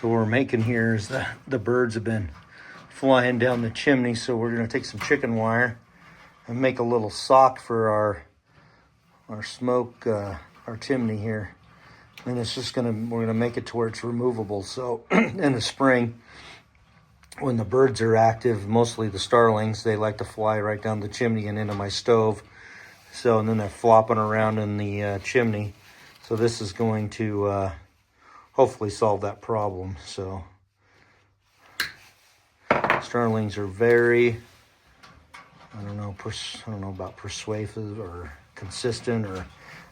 So what we're making here is the birds have been flying down the chimney, so we're gonna take some chicken wire and make a little sock for our smoke, our chimney here. And it's just we're gonna make it to where it's removable. So in the spring, when the birds are active, mostly the starlings, they like to fly right down the chimney and into my stove. So, and then they're flopping around in the chimney. So this is going to hopefully solve that problem. So starlings are very, I don't know about persuasive or consistent, or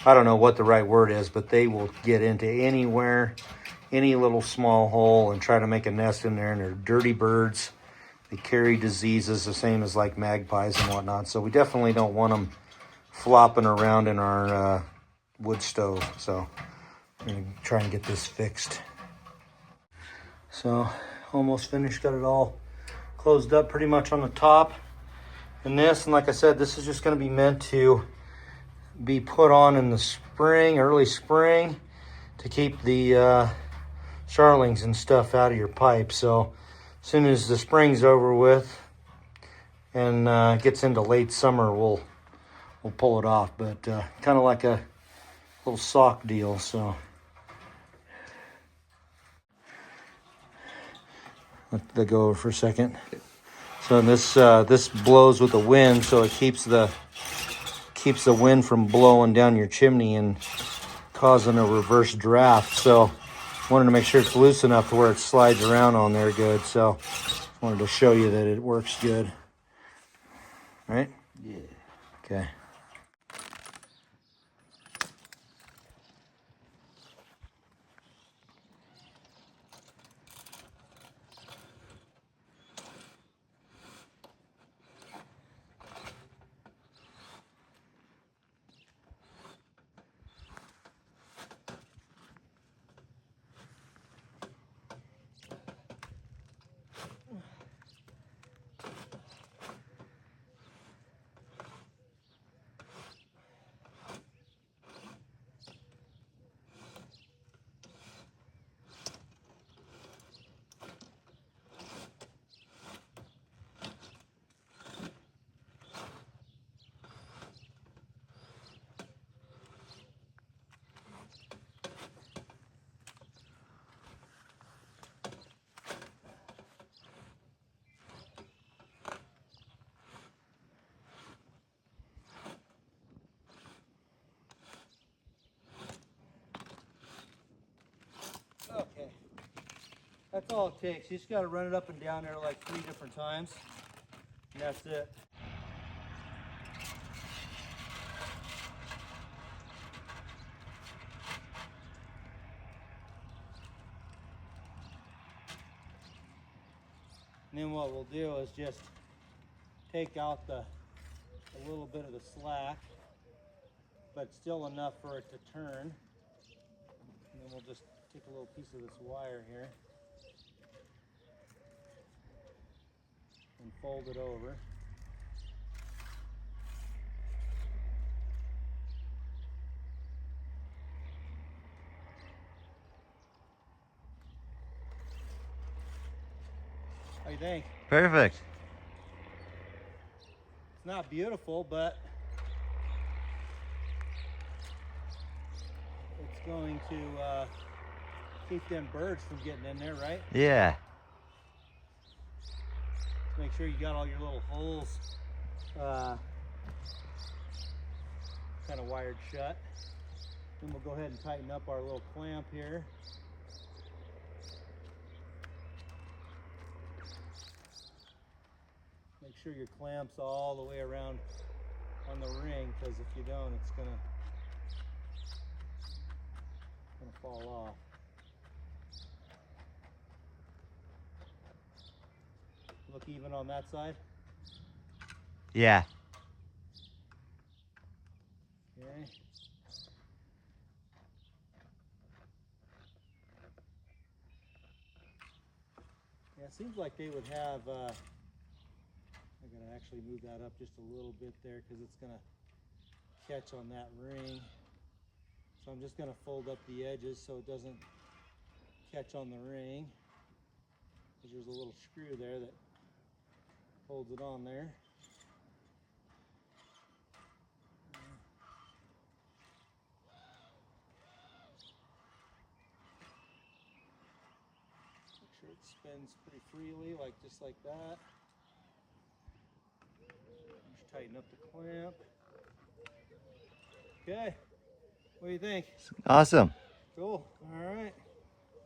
I don't know what the right word is, but they will get into anywhere, any little small hole, and try to make a nest in there. And they're dirty birds. They carry diseases the same as like magpies and whatnot. So we definitely don't want them flopping around in our wood stove. So I'm gonna try and get this fixed. So almost finished, got it all closed up pretty much on the top. And like I said, this is just going to be meant to be put on in the spring, early spring, to keep the starlings and stuff out of your pipe. So as soon as the spring's over with and gets into late summer, we'll pull it off. But kind of like a little sock deal. So let that go over for a second. So this blows with the wind, so it keeps the wind from blowing down your chimney and causing a reverse draft. So wanted to make sure it's loose enough to where it slides around on there good. So wanted to show you that it works good. All right? Yeah. Okay. Okay, that's all it takes. You just got to run it up and down there like 3 different times, and that's it. And then what we'll do is just take out a little bit of the slack, but still enough for it to turn. And then we'll just take a little piece of this wire here and fold it over. What do you think? Perfect. It's not beautiful, but it's going to keep them birds from getting in there, right? Yeah. Make sure you got all your little holes kind of wired shut. Then we'll go ahead and tighten up our little clamp here. Make sure your clamp's all the way around on the ring, because if you don't, it's gonna fall off. Look even on that side. Yeah. Okay. Yeah, it seems like they would have, I'm gonna actually move that up just a little bit there because it's gonna catch on that ring. So I'm just gonna fold up the edges so it doesn't catch on the ring. There's a little screw there that holds it on there. Make sure it spins pretty freely, just like that. Just tighten up the clamp. Okay, what do you think? Awesome. Cool. All right,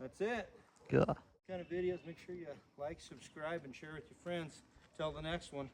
that's it. Cool. Kind of videos, make sure you like, subscribe, and share with your friends. Till the next one.